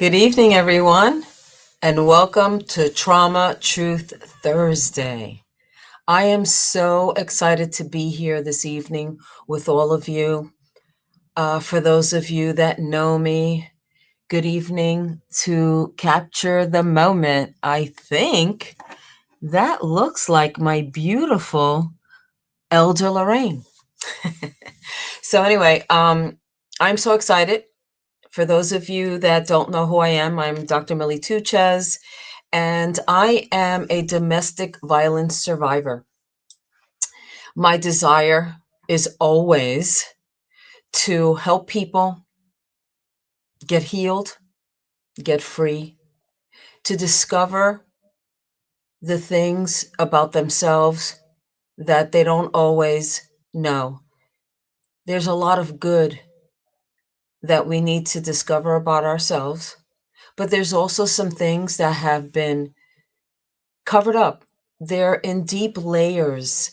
Good evening, everyone, and welcome to Trauma Truth Thursday. I am so excited to be here this evening with all of you. For those of you that know me, good evening. To capture the moment, I think that looks like my beautiful Elder Lorraine. So, anyway, I'm so excited. For those of you that don't know who I am, I'm Dr. Millie Tuchez, and I am a domestic violence survivor. My desire is always to help people get healed, get free, to discover the things about themselves that they don't always know. There's a lot of good that we need to discover about ourselves, but there's also some things that have been covered up. They're in deep layers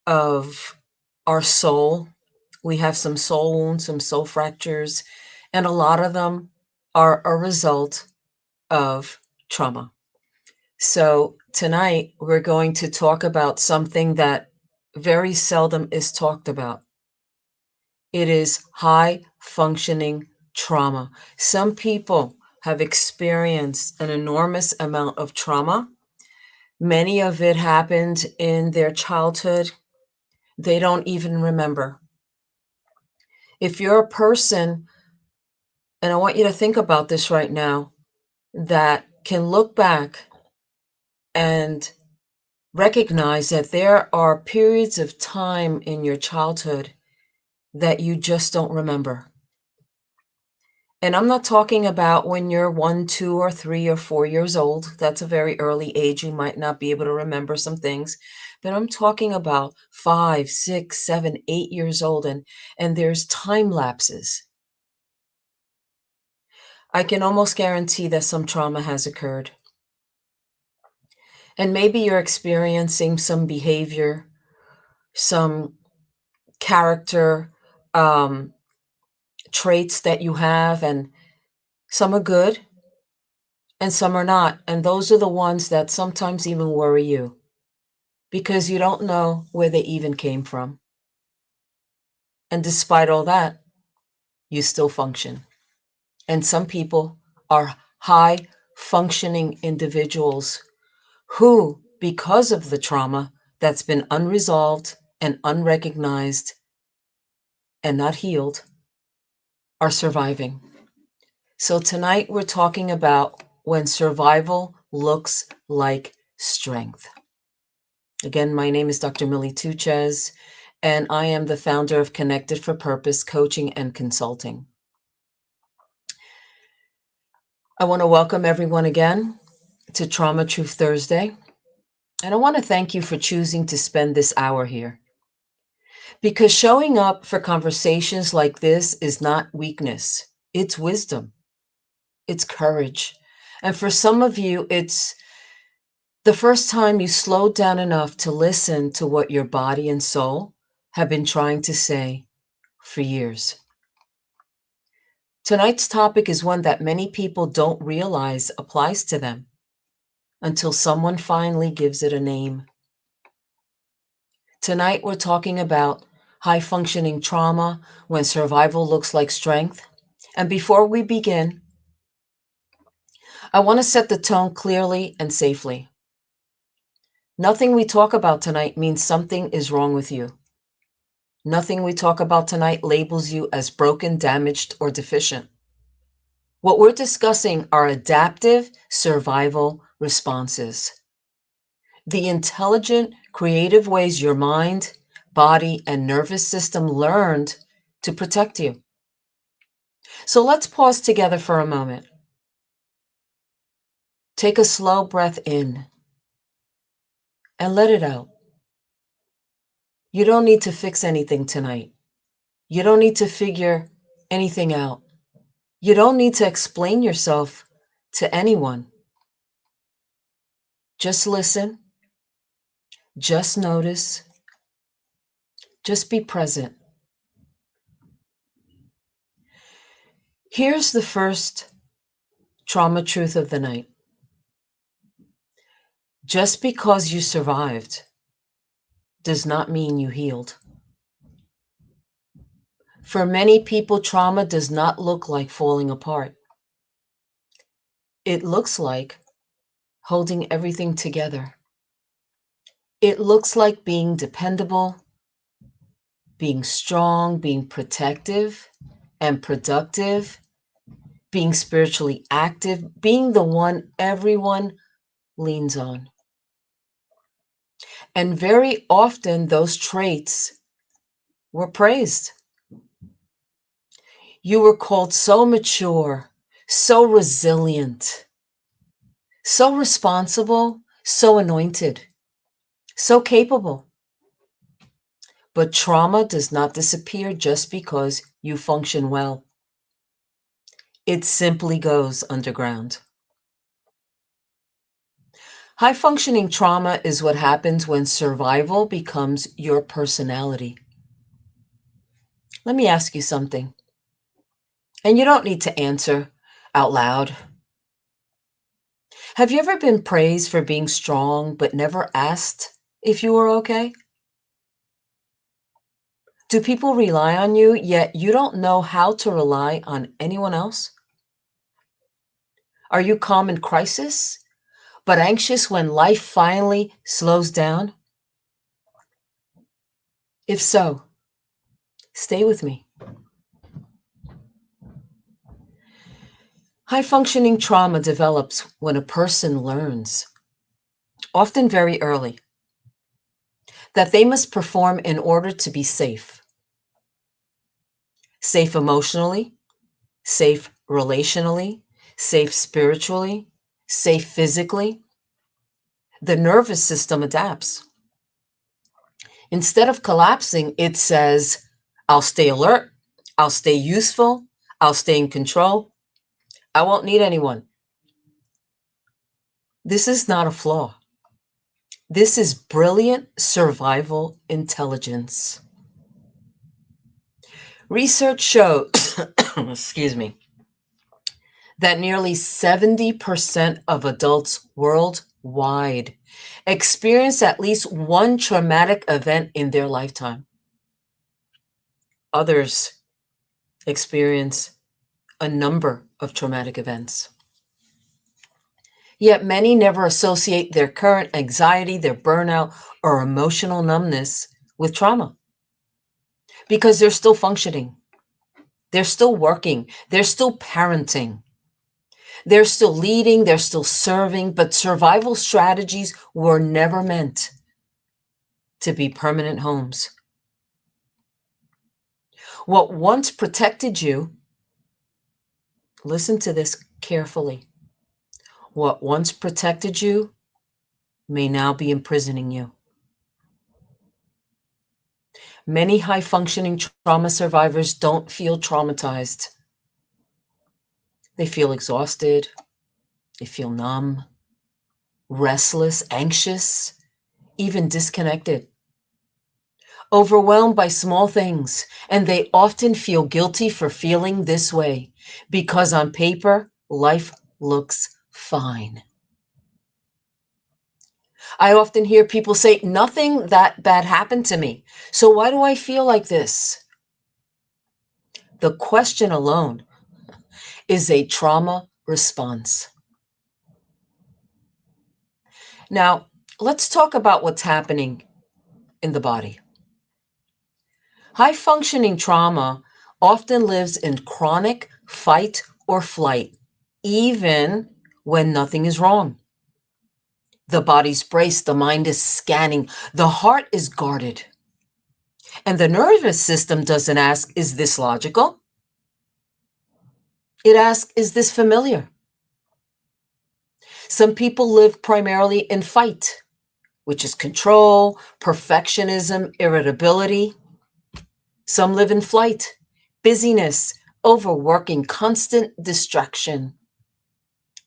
of our soul. We have some soul wounds, some soul fractures, and a lot of them are a result of trauma. So tonight we're going to talk about something that very seldom is talked about. It is high functioning trauma. Some people have experienced an enormous amount of trauma. Many of it happened in their childhood. They don't even remember. If you're a person, and I want you to think about this right now, that can look back and recognize that there are periods of time in your childhood that you just don't remember. And I'm not talking about when you're 1, 2, or 3, or 4 years old. That's a very early age. You might not be able to remember some things. But I'm talking about 5, 6, 7, 8 years old, and there's time lapses. I can almost guarantee that some trauma has occurred. And maybe you're experiencing some behavior, some character traits that you have, and some are good and some are not. And those are the ones that sometimes even worry you because you don't know where they even came from. And despite all that, you still function. And some people are high functioning individuals who, because of the trauma that's been unresolved and unrecognized and not healed, are surviving. So tonight we're talking about when survival looks like strength. Again, my name is Dr. Millie Tuchez, and I am the founder of Connected for Purpose Coaching and Consulting. I want to welcome everyone again to Trauma Truth Thursday, and I want to thank you for choosing to spend this hour here. Because showing up for conversations like this is not weakness, it's wisdom, it's courage. And for some of you, it's the first time you slowed down enough to listen to what your body and soul have been trying to say for years. Tonight's topic is one that many people don't realize applies to them until someone finally gives it a name. Tonight, we're talking about high functioning trauma when survival looks like strength. And before we begin, I want to set the tone clearly and safely. Nothing we talk about tonight means something is wrong with you. Nothing we talk about tonight labels you as broken, damaged, or deficient. What we're discussing are adaptive survival responses. The intelligent, creative ways your mind, body, and nervous system learned to protect you. So let's pause together for a moment. Take a slow breath in and let it out. You don't need to fix anything tonight. You don't need to figure anything out. You don't need to explain yourself to anyone. Just listen. Just notice. Just be present. Here's the first Trauma truth of the night. Just because you survived does not mean you healed. For many people, trauma does not look like falling apart. It looks like holding everything together. It looks like being dependable, being strong, being protective and productive, being spiritually active, being the one everyone leans on. And very often those traits were praised. You were called so mature, so resilient, so responsible, so anointed, so capable. But trauma does not disappear just because you function well. It simply goes underground. High functioning trauma is what happens when survival becomes your personality. Let me ask you something, and you don't need to answer out loud. Have you ever been praised for being strong but never asked if you were okay? Do people rely on you, yet you don't know how to rely on anyone else? Are you calm in crisis, but anxious when life finally slows down? If so, stay with me. High functioning trauma develops when a person learns, often very early, that they must perform in order to be safe. Safe emotionally, safe relationally, safe spiritually, safe physically. The nervous system adapts. Instead of collapsing, it says, I'll stay alert, I'll stay useful, I'll stay in control, I won't need anyone. This is not a flaw. This is brilliant survival intelligence. Research shows, excuse me, that nearly 70% of adults worldwide experience at least one traumatic event in their lifetime. Others experience a number of traumatic events. Yet many never associate their current anxiety, their burnout, or emotional numbness with trauma because they're still functioning. They're still working. They're still parenting. They're still leading. They're still serving. But survival strategies were never meant to be permanent homes. What once protected you, listen to this carefully. What once protected you may now be imprisoning you. Many high functioning trauma survivors don't feel traumatized. They feel exhausted. They feel numb, restless, anxious, even disconnected, overwhelmed by small things. And they often feel guilty for feeling this way because on paper, life looks fine. I often hear people say, nothing that bad happened to me. So why do I feel like this? The question alone is a trauma response. Now, let's talk about what's happening in the body. High functioning trauma often lives in chronic fight or flight, even when nothing is wrong. The body's braced, the mind is scanning, the heart is guarded. And the nervous system doesn't ask, is this logical? It asks, is this familiar? Some people live primarily in fight, which is control, perfectionism, irritability. Some live in flight, busyness, overworking, constant distraction.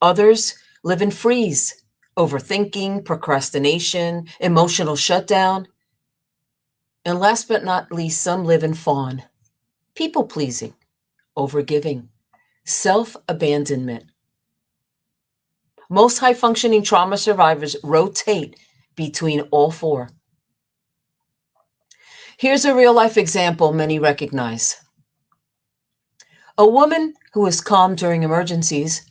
Others live in freeze, overthinking, procrastination, emotional shutdown. And last but not least, some live in fawn, people pleasing, overgiving, self abandonment. Most high functioning trauma survivors rotate between all four. Here's a real life example many recognize. A woman who is calm during emergencies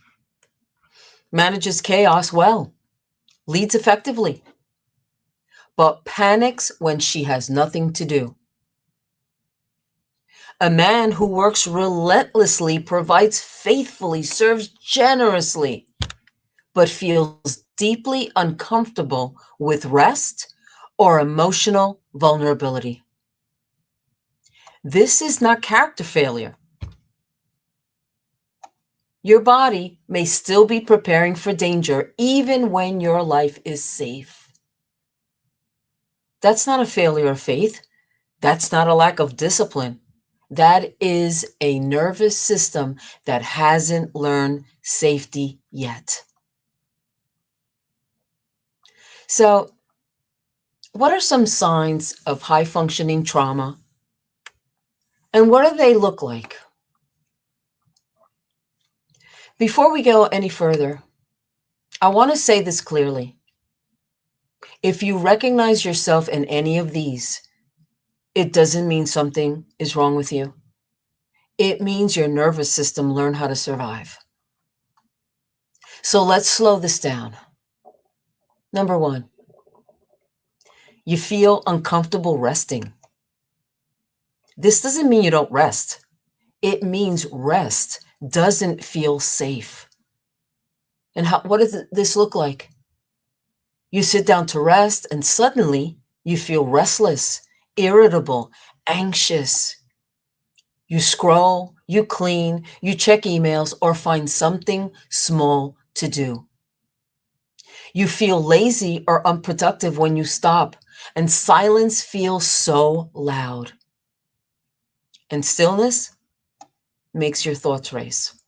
manages chaos well, leads effectively, but panics when she has nothing to do. A man who works relentlessly, provides faithfully, serves generously, but feels deeply uncomfortable with rest or emotional vulnerability. This is not character failure. Your body may still be preparing for danger even when your life is safe. That's not a failure of faith. That's not a lack of discipline. That is a nervous system that hasn't learned safety yet. So, what are some signs of high functioning trauma? And what do they look like? Before we go any further, I want to say this clearly. If you recognize yourself in any of these, it doesn't mean something is wrong with you. It means your nervous system learned how to survive. So let's slow this down. Number one, you feel uncomfortable resting. This doesn't mean you don't rest. It means rest doesn't feel safe. And what does this look like? You sit down to rest and suddenly you feel restless, irritable, anxious. You scroll, you clean, you check emails, or find something small to do. You feel lazy or unproductive when you stop, and silence feels so loud. And stillness makes your thoughts race.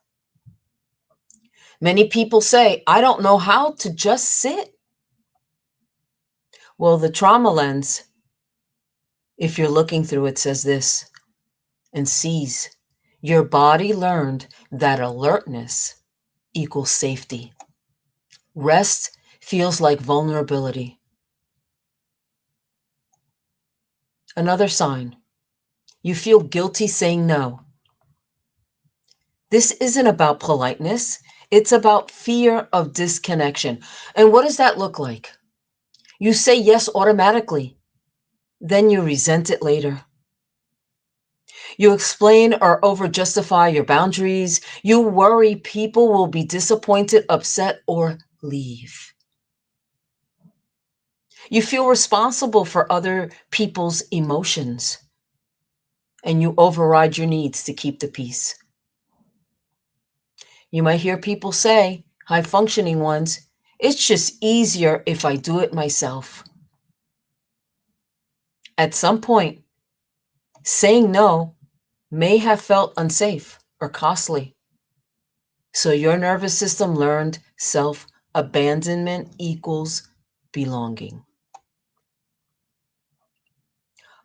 Many people say, I don't know how to just sit. Well, the trauma lens, if you're looking through it, says this and sees your body learned that alertness equals safety. Rest feels like vulnerability. Another sign, you feel guilty saying no. This isn't about politeness. It's about fear of disconnection. And what does that look like? You say yes automatically, then you resent it later. You explain or over justify your boundaries. You worry people will be disappointed, upset, or leave. You feel responsible for other people's emotions, and you override your needs to keep the peace. You might hear people say, high functioning ones, it's just easier if I do it myself. At some point, saying no may have felt unsafe or costly. So your nervous system learned self-abandonment equals belonging.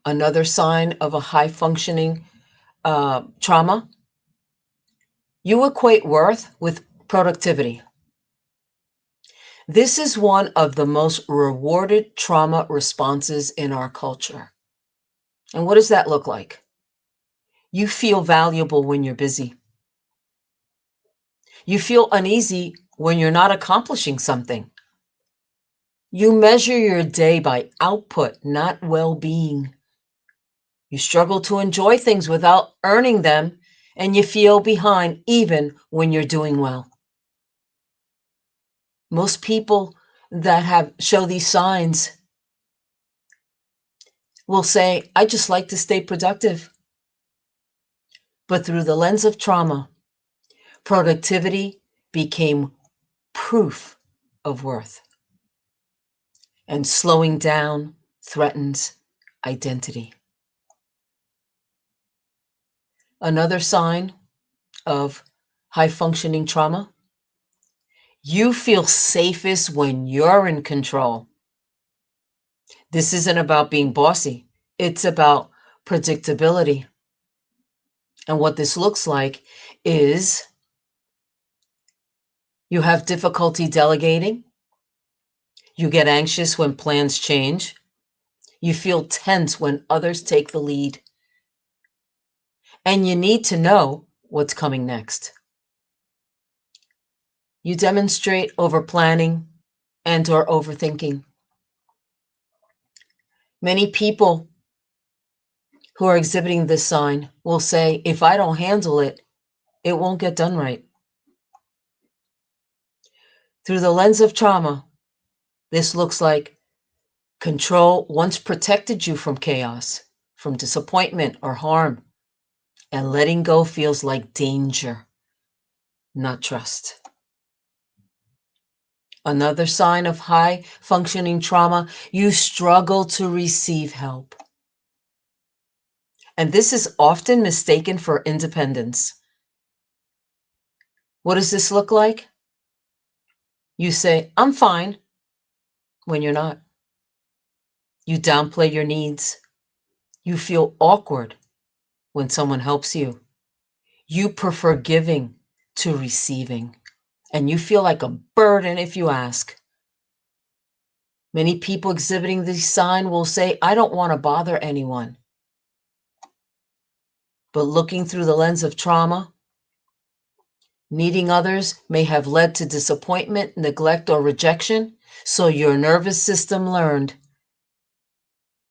Another sign of a high-functioning trauma, you equate worth with productivity. This is one of the most rewarded trauma responses in our culture. And what does that look like? You feel valuable when you're busy. You feel uneasy when you're not accomplishing something. You measure your day by output, not well-being. You struggle to enjoy things without earning them, and you feel behind even when you're doing well. Most people that show these signs will say, I just like to stay productive. But through the lens of trauma, productivity became proof of worth. And slowing down threatens identity. Another sign of high functioning trauma, you feel safest when you're in control. This isn't about being bossy. It's about predictability. And what this looks like is You have difficulty delegating. You get anxious when plans change. You feel tense when others take the lead. And you need to know what's coming next. You demonstrate over planning and or overthinking. Many people who are exhibiting this sign will say, if I don't handle it, it won't get done right. Through the lens of trauma, this looks like control once protected you from chaos, from disappointment or harm, and letting go feels like danger, not trust. Another sign of high functioning trauma, you struggle to receive help. And this is often mistaken for independence. What does this look like? You say, I'm fine, when you're not. You downplay your needs. You feel awkward when someone helps you. You prefer giving to receiving, and you feel like a burden if you ask. Many people exhibiting this sign will say, I don't want to bother anyone. But looking through the lens of trauma, needing others may have led to disappointment, neglect, or rejection, so your nervous system learned,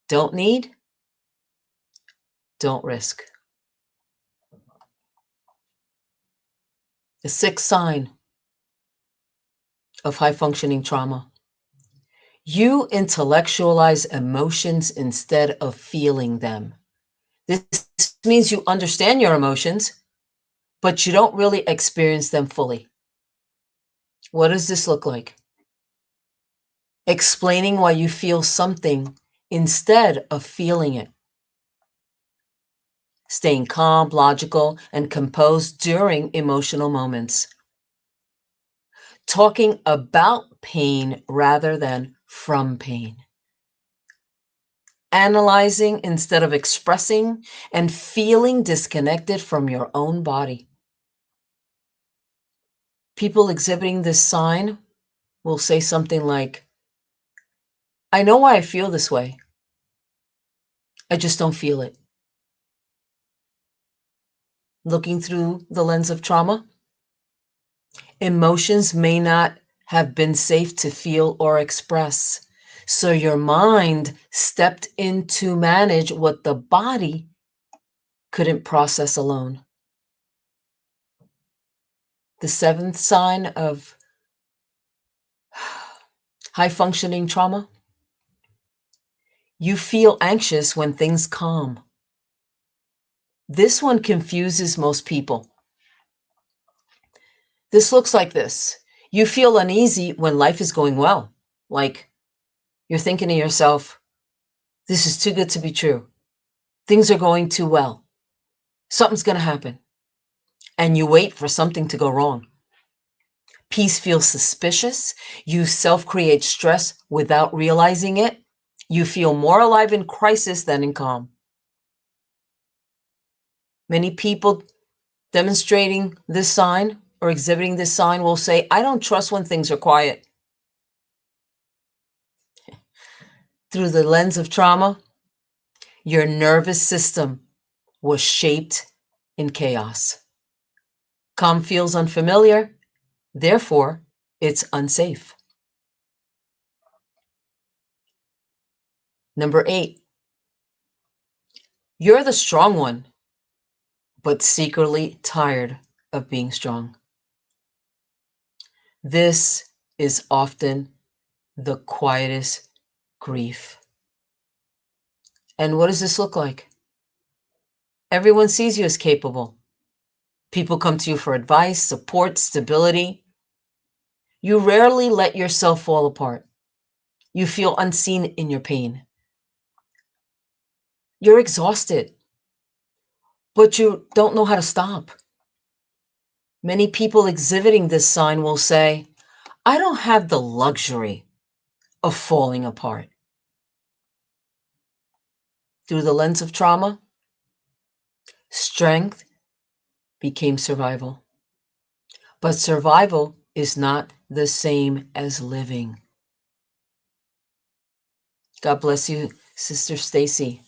don't need, don't risk. The sixth sign of high functioning trauma. You intellectualize emotions instead of feeling them. This means you understand your emotions, but you don't really experience them fully. What does this look like? Explaining why you feel something instead of feeling it. Staying calm, logical, and composed during emotional moments. Talking about pain rather than from pain. Analyzing instead of expressing, and feeling disconnected from your own body. People exhibiting this sign will say something like, I know why I feel this way. I just don't feel it. Looking through the lens of trauma, emotions may not have been safe to feel or express. So your mind stepped in to manage what the body couldn't process alone. The seventh sign of high functioning trauma, you feel anxious when things calm. This one confuses most people. This looks like this. You feel uneasy when life is going well. Like you're thinking to yourself, this is too good to be true. Things are going too well. Something's going to happen. And you wait for something to go wrong. Peace feels suspicious. You self-create stress without realizing it. You feel more alive in crisis than in calm. Many people demonstrating this sign or exhibiting this sign will say, I don't trust when things are quiet. Through the lens of trauma, your nervous system was shaped in chaos. Calm feels unfamiliar, therefore, it's unsafe. Number 8, you're the strong one, but secretly tired of being strong. This is often the quietest grief. And what does this look like? Everyone sees you as capable. People come to you for advice, support, stability. You rarely let yourself fall apart. You feel unseen in your pain. You're exhausted, but you don't know how to stop. Many people exhibiting this sign will say, I don't have the luxury of falling apart. Through the lens of trauma, strength became survival. But survival is not the same as living. God bless you, Sister Stacy.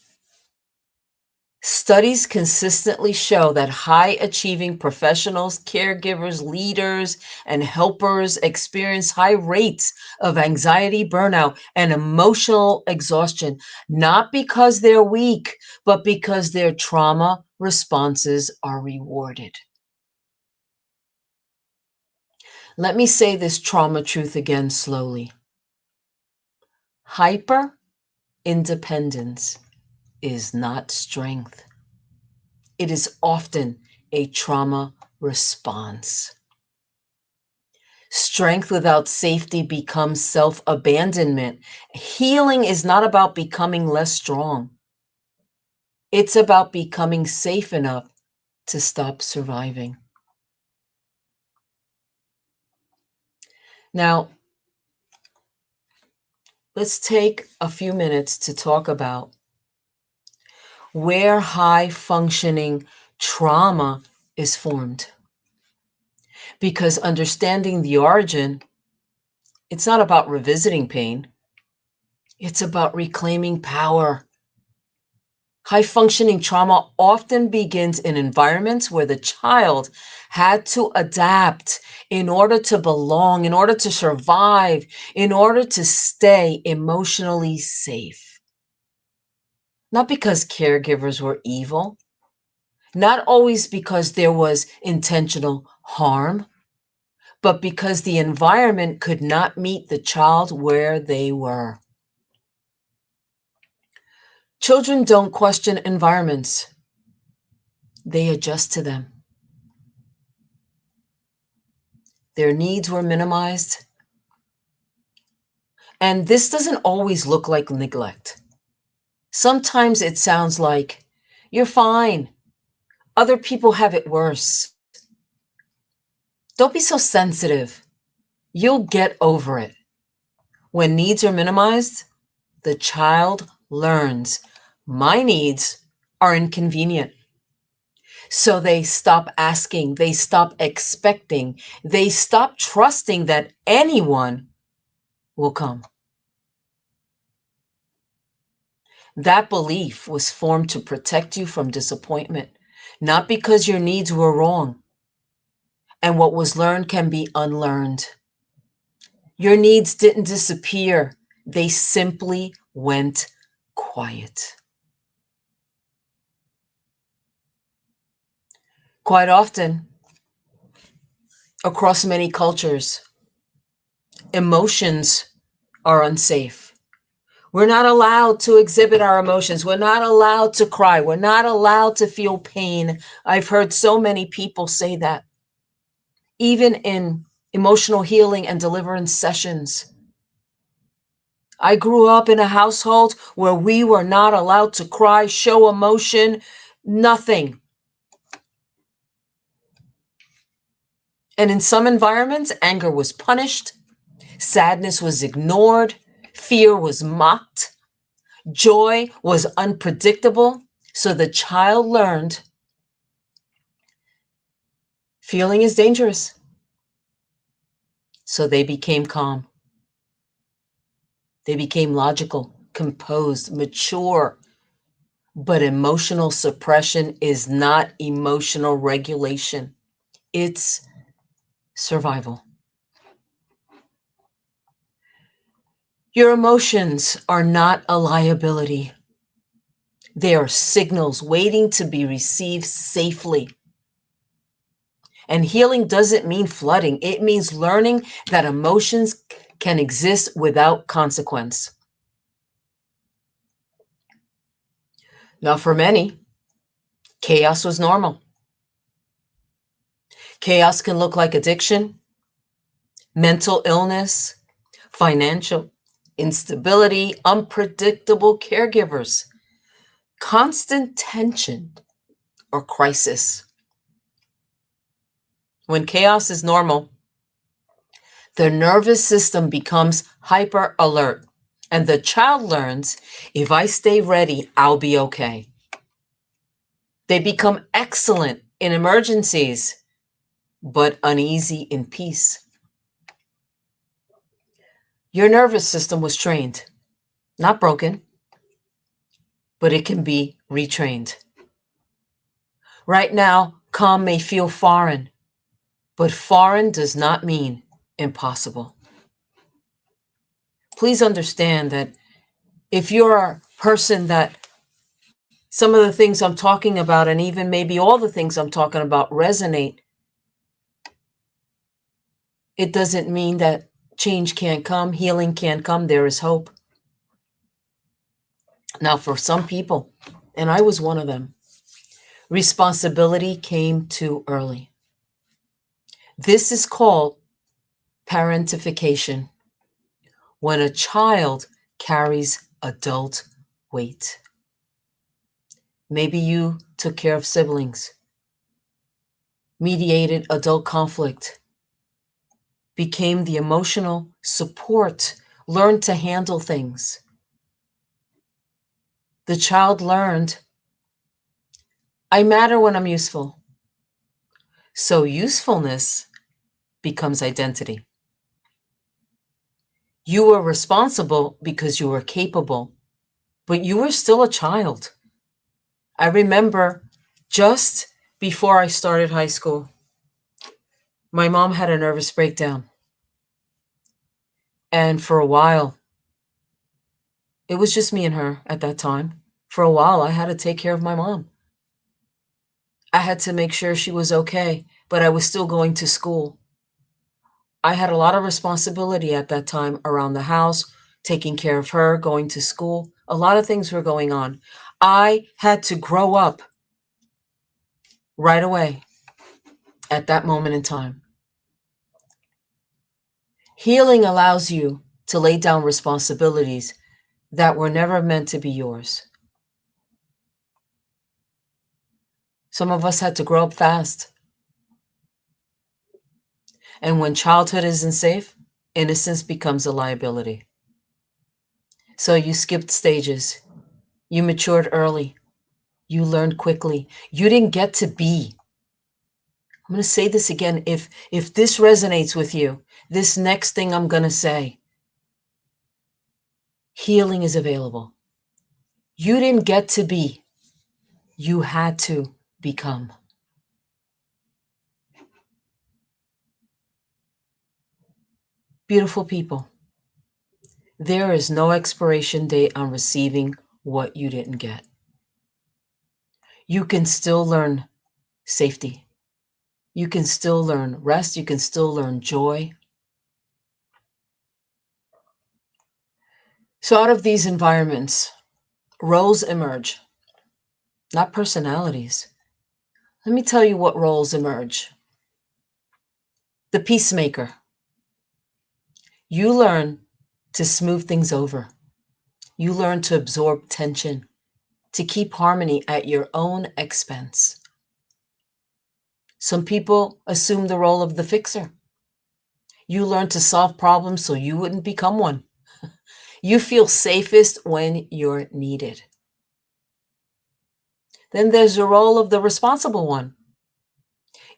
Studies consistently show that high-achieving professionals, caregivers, leaders, and helpers experience high rates of anxiety, burnout, and emotional exhaustion, not because they're weak, but because their trauma responses are rewarded. Let me say this trauma truth again slowly. Hyper independence is not strength. It is often a trauma response. Strength without safety becomes self-abandonment. Healing is not about becoming less strong. It's about becoming safe enough to stop surviving. Now, let's take a few minutes to talk about where high-functioning trauma is formed. Because understanding the origin, it's not about revisiting pain. It's about reclaiming power. High-functioning trauma often begins in environments where the child had to adapt in order to belong, in order to survive, in order to stay emotionally safe. Not because caregivers were evil, not always because there was intentional harm, but because the environment could not meet the child where they were. Children don't question environments. They adjust to them. Their needs were minimized. And this doesn't always look like neglect. Sometimes it sounds like, you're fine. Other people have it worse. Don't be so sensitive. You'll get over it. When needs are minimized, the child learns my needs are inconvenient. So they stop asking, they stop expecting, they stop trusting that anyone will come. That belief was formed to protect you from disappointment, not because your needs were wrong. And what was learned can be unlearned. Your needs didn't disappear. They simply went quiet. Quite often, across many cultures, emotions are unsafe. We're not allowed to exhibit our emotions. We're not allowed to cry. We're not allowed to feel pain. I've heard so many people say that. Even in emotional healing and deliverance sessions. I grew up in a household where we were not allowed to cry, show emotion, nothing. And in some environments, anger was punished, sadness was ignored, fear was mocked, joy was unpredictable. So the child learned feeling is dangerous. So they became calm. They became logical, composed, mature. But emotional suppression is not emotional regulation. It's survival. Your emotions are not a liability. They are signals waiting to be received safely. And healing doesn't mean flooding. It means learning that emotions can exist without consequence. Now, for many, chaos was normal. Chaos can look like addiction, mental illness, financial instability, unpredictable caregivers, constant tension, or crisis. When chaos is normal, the nervous system becomes hyper alert, and the child learns, if I stay ready, I'll be okay. They become excellent in emergencies, but uneasy in peace. Your nervous system was trained, not broken, but it can be retrained. Right now, calm may feel foreign, but foreign does not mean impossible. Please understand that if you're a person that some of the things I'm talking about, and even maybe all the things I'm talking about, resonate, it doesn't mean that change can't come, healing can't come. There is hope. Now, for some people, and I was one of them, responsibility came too early. This is called parentification, when a child carries adult weight. Maybe you took care of siblings, mediated adult conflict, became the emotional support, learned to handle things. The child learned, I matter when I'm useful. So usefulness becomes identity. You were responsible because you were capable, but you were still a child. I remember just before I started high school, my mom had a nervous breakdown. And for a while, it was just me and her at that time. For a while, I had to take care of my mom. I had to make sure she was okay, but I was still going to school. I had a lot of responsibility at that time around the house, taking care of her, going to school. A lot of things were going on. I had to grow up right away at that moment in time. Healing allows you to lay down responsibilities that were never meant to be yours. Some of us had to grow up fast. And when childhood isn't safe, innocence becomes a liability. So you skipped stages. You matured early. You learned quickly. You didn't get to be. I'm going to say this again. If this resonates with you, this next thing I'm going to say, healing is available. You didn't get to be. You had to become. Beautiful people, there is no expiration date on receiving what you didn't get. You can still learn safety. You can still learn rest. You can still learn joy. So out of these environments, roles emerge, not personalities. Let me tell you what roles emerge. The peacemaker. You learn to smooth things over. You learn to absorb tension, to keep harmony at your own expense. Some people assume the role of the fixer. You learn to solve problems so you wouldn't become one. You feel safest when you're needed. Then there's the role of the responsible one.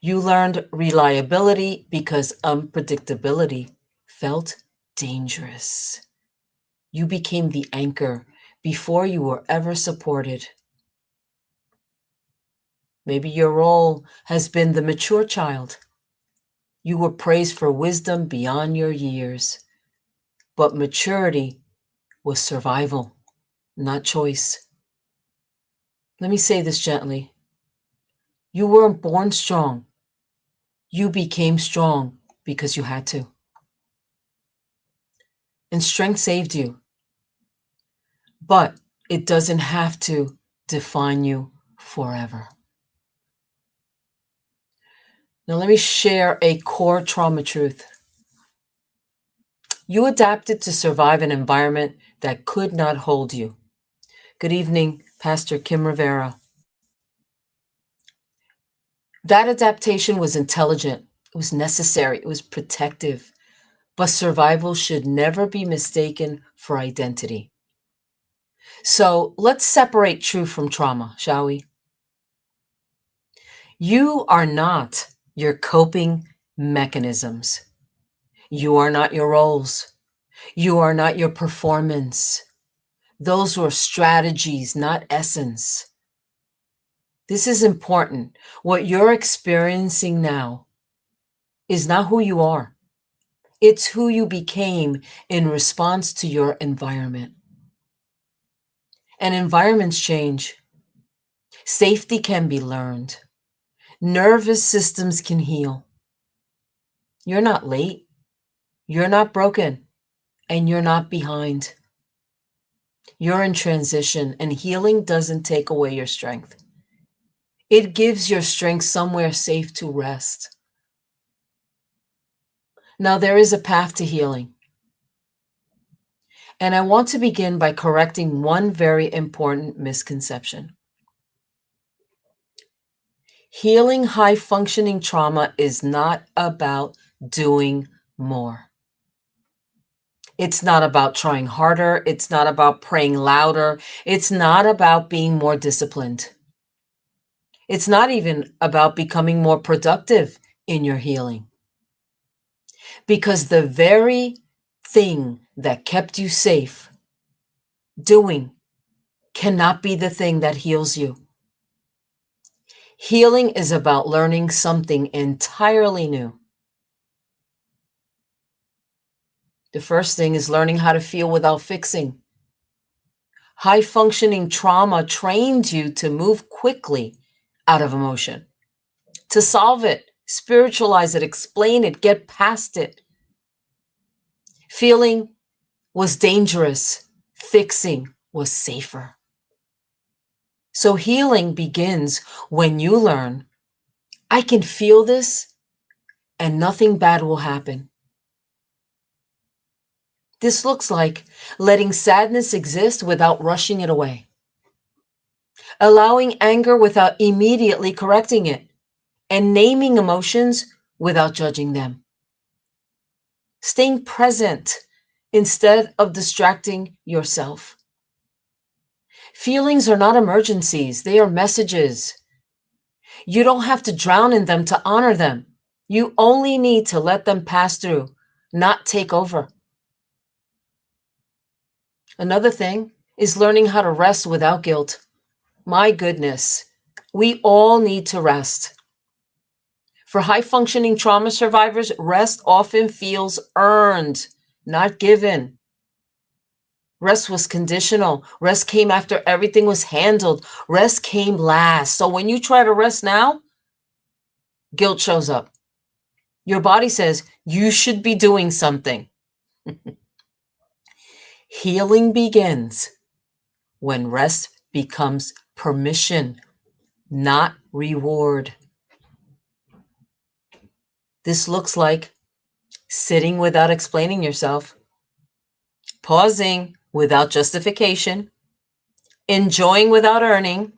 You learned reliability because unpredictability felt dangerous. You became the anchor before you were ever supported. Maybe your role has been the mature child. You were praised for wisdom beyond your years, but maturity was survival, not choice. Let me say this gently. You weren't born strong. You became strong because you had to. And strength saved you. But it doesn't have to define you forever. Now, let me share a core trauma truth. You adapted to survive an environment that could not hold you. Good evening, Pastor Kim Rivera. That adaptation was intelligent, it was necessary, it was protective, but survival should never be mistaken for identity. So let's separate truth from trauma, shall we? You are not your coping mechanisms. You are not your roles. You are not your performance. Those were strategies, not essence. This is important. What you're experiencing now is not who you are. It's who you became in response to your environment. And environments change. Safety can be learned. Nervous systems can heal. You're not late. You're not broken. And you're not behind. You're in transition, and healing doesn't take away your strength. It gives your strength somewhere safe to rest. Now, there is a path to healing. And I want to begin by correcting one very important misconception. Healing high functioning trauma is not about doing more. It's not about trying harder. It's not about praying louder. It's not about being more disciplined. It's not even about becoming more productive in your healing. Because the very thing that kept you safe doing cannot be the thing that heals you. Healing is about learning something entirely new. The first thing is learning how to feel without fixing. High functioning trauma trained you to move quickly out of emotion, to solve it, spiritualize it, explain it, get past it. Feeling was dangerous, fixing was safer. So healing begins when you learn, I can feel this and nothing bad will happen. This looks like letting sadness exist without rushing it away, allowing anger without immediately correcting it, and naming emotions without judging them. Staying present instead of distracting yourself. Feelings are not emergencies, they are messages. You don't have to drown in them to honor them. You only need to let them pass through, not take over. Another thing is learning how to rest without guilt. My goodness, we all need to rest. For high functioning trauma survivors, rest often feels earned, not given. Rest was conditional. Rest came after everything was handled. Rest came last. So when you try to rest now, guilt shows up. Your body says you should be doing something. Healing begins when rest becomes permission, not reward. This looks like sitting without explaining yourself, pausing without justification, enjoying without earning,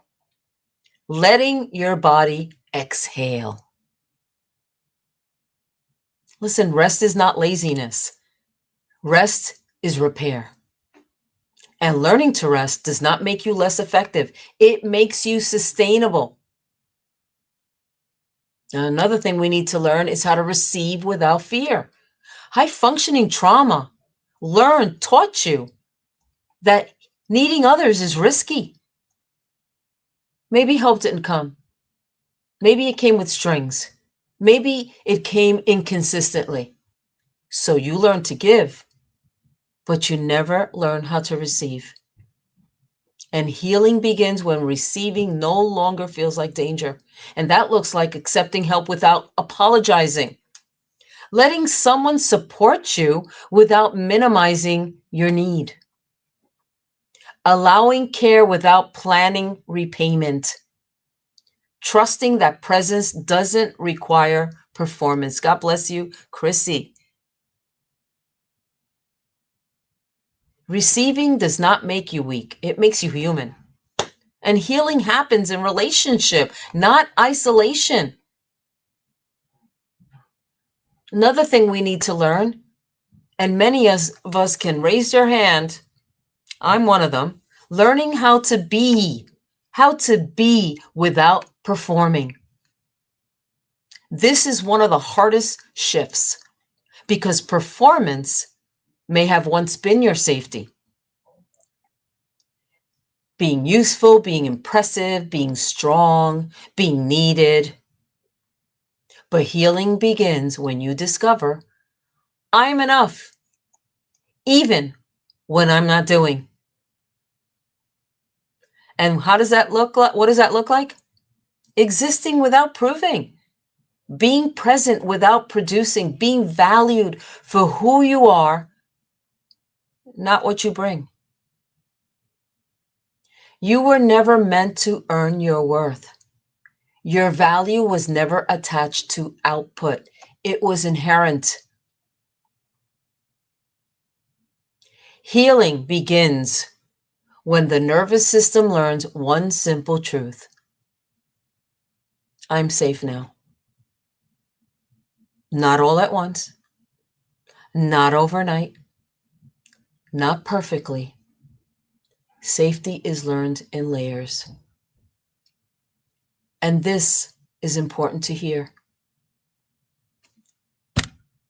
letting your body exhale. Listen, rest is not laziness. Rest is repair. And learning to rest does not make you less effective. It makes you sustainable. Now, another thing we need to learn is how to receive without fear. High functioning trauma taught you that needing others is risky. Maybe help didn't come. Maybe it came with strings. Maybe it came inconsistently. So you learn to give, but you never learn how to receive. And healing begins when receiving no longer feels like danger. And that looks like accepting help without apologizing, letting someone support you without minimizing your need, allowing care without planning repayment, trusting that presence doesn't require performance. God bless you, Chrissy. Receiving does not make you weak. It makes you human. And healing happens in relationship, not isolation. Another thing we need to learn, and many of us can raise their hand, I'm one of them, learning how to be without performing. This is one of the hardest shifts because performance may have once been your safety. Being useful, being impressive, being strong, being needed. But healing begins when you discover I'm enough, even when I'm not doing. And how does that look like? What does that look like? Existing without proving, being present without producing, being valued for who you are, not what you bring. You were never meant to earn your worth. Your value was never attached to output. It was inherent. Healing begins when the nervous system learns one simple truth. I'm safe now. Not all at once, not overnight, not perfectly. Safety is learned in layers. And this is important to hear.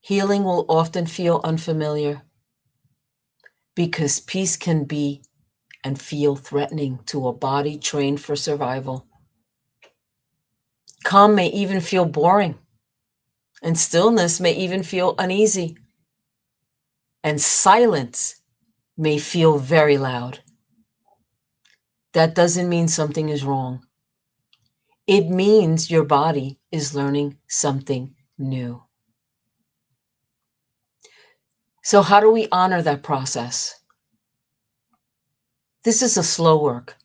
Healing will often feel unfamiliar because peace can be and feel threatening to a body trained for survival. Calm may even feel boring, and stillness may even feel uneasy, and silence may feel very loud. That doesn't mean something is wrong. It means your body is learning something new. So how do we honor that process? This is a slow work.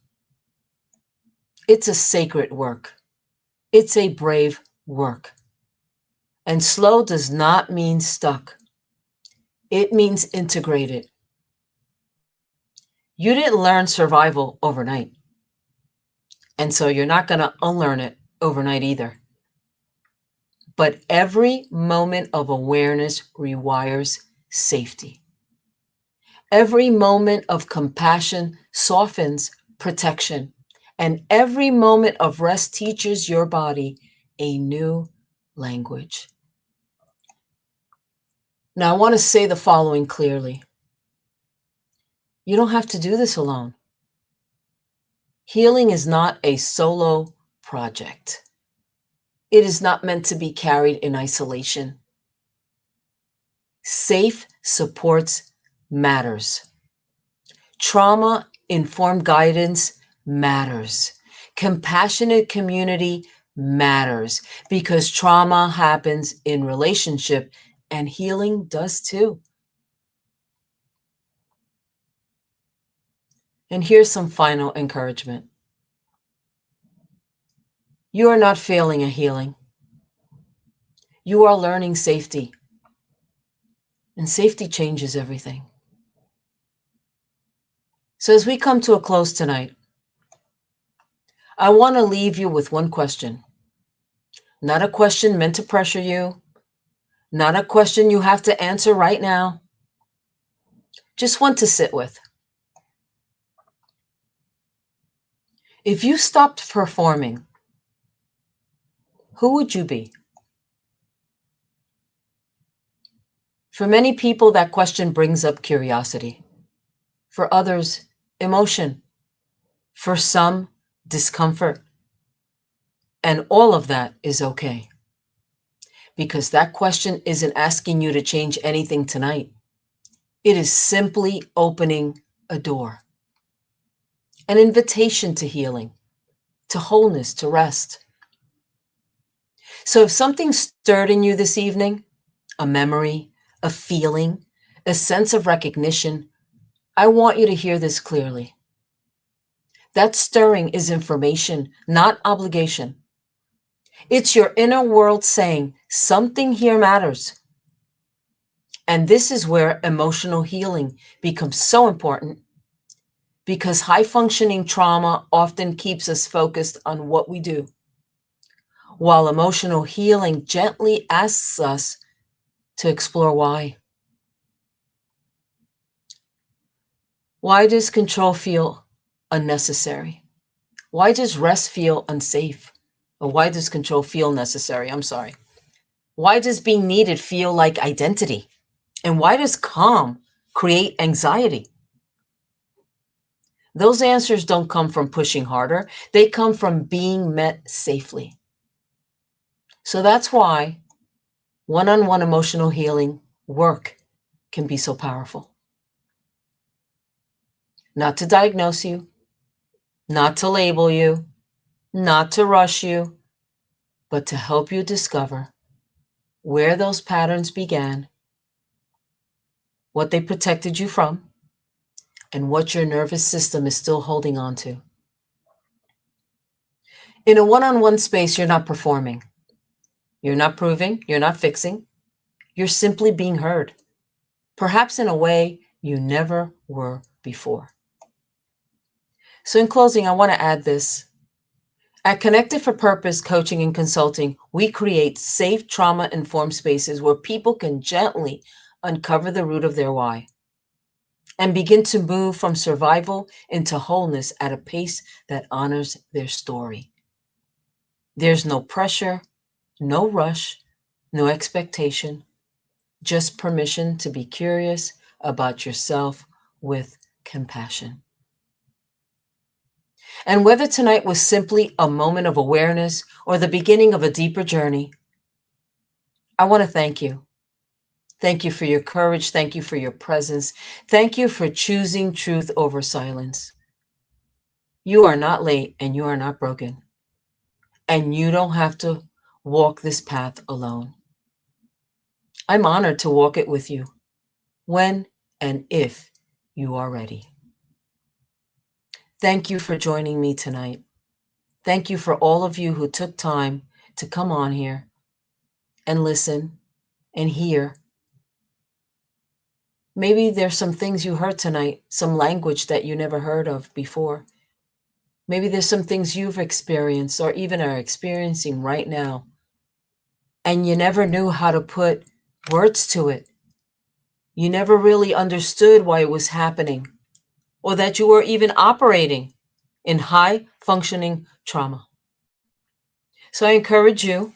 It's a sacred work. It's a brave work. And slow does not mean stuck. It means integrated. You didn't learn survival overnight. And so you're not going to unlearn it overnight either. But every moment of awareness requires safety. Every moment of compassion softens protection. And every moment of rest teaches your body a new language. Now, I want to say the following clearly. You don't have to do this alone. Healing is not a solo project. It is not meant to be carried in isolation. Safe supports matters. Trauma-informed guidance matters. Compassionate community matters because trauma happens in relationship and healing does too. And here's some final encouragement. You are not failing at healing. You are learning safety. And safety changes everything. So as we come to a close tonight, I want to leave you with one question. Not a question meant to pressure you. Not a question you have to answer right now. Just one to sit with. If you stopped performing, who would you be? For many people, that question brings up curiosity. For others, emotion. For some, discomfort. And all of that is okay. Because that question isn't asking you to change anything tonight. It is simply opening a door. An invitation to healing, to wholeness, to rest. So if something stirred in you this evening, a memory, a feeling, a sense of recognition, I want you to hear this clearly. That stirring is information, not obligation. It's your inner world saying something here matters. And this is where emotional healing becomes so important because high functioning trauma often keeps us focused on what we do, while emotional healing gently asks us to explore why. Why does control feel unnecessary? Why does rest feel unsafe? Or why does control feel necessary? I'm sorry. Why does being needed feel like identity? And why does calm create anxiety. Those answers don't come from pushing harder. They come from being met safely. So that's why one-on-one emotional healing work can be so powerful. Not to diagnose you, not to label you, not to rush you, but to help you discover where those patterns began, what they protected you from, and what your nervous system is still holding on to. In a one-on-one space, you're not performing. You're not proving, you're not fixing. You're simply being heard, perhaps in a way you never were before. So in closing, I want to add this. At Connected for Purpose Coaching and Consulting, we create safe, trauma-informed spaces where people can gently uncover the root of their why and begin to move from survival into wholeness at a pace that honors their story. There's no pressure, no rush, no expectation, just permission to be curious about yourself with compassion. And whether tonight was simply a moment of awareness or the beginning of a deeper journey, I want to thank you. Thank you for your courage. Thank you for your presence. Thank you for choosing truth over silence. You are not late and you are not broken. And you don't have to walk this path alone. I'm honored to walk it with you when and if you are ready. Thank you for joining me tonight. Thank you for all of you who took time to come on here and listen and hear. Maybe there's some things you heard tonight, some language that you never heard of before. Maybe there's some things you've experienced or even are experiencing right now, and you never knew how to put words to it. You never really understood why it was happening, or that you were even operating in high functioning trauma. So I encourage you,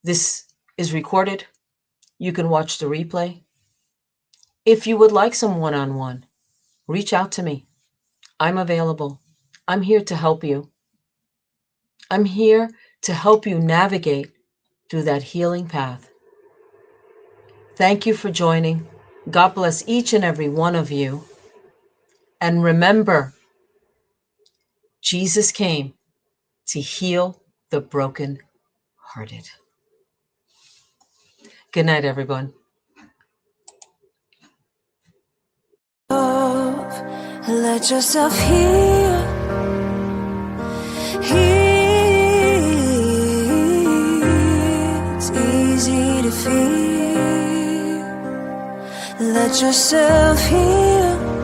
this is recorded. You can watch the replay. If you would like some one-on-one, reach out to me. I'm available. I'm here to help you. I'm here to help you navigate through that healing path. Thank you for joining. God bless each and every one of you. And remember, Jesus came to heal the brokenhearted. Good night, everyone. Let yourself heal. It's easy to feel. Let yourself heal.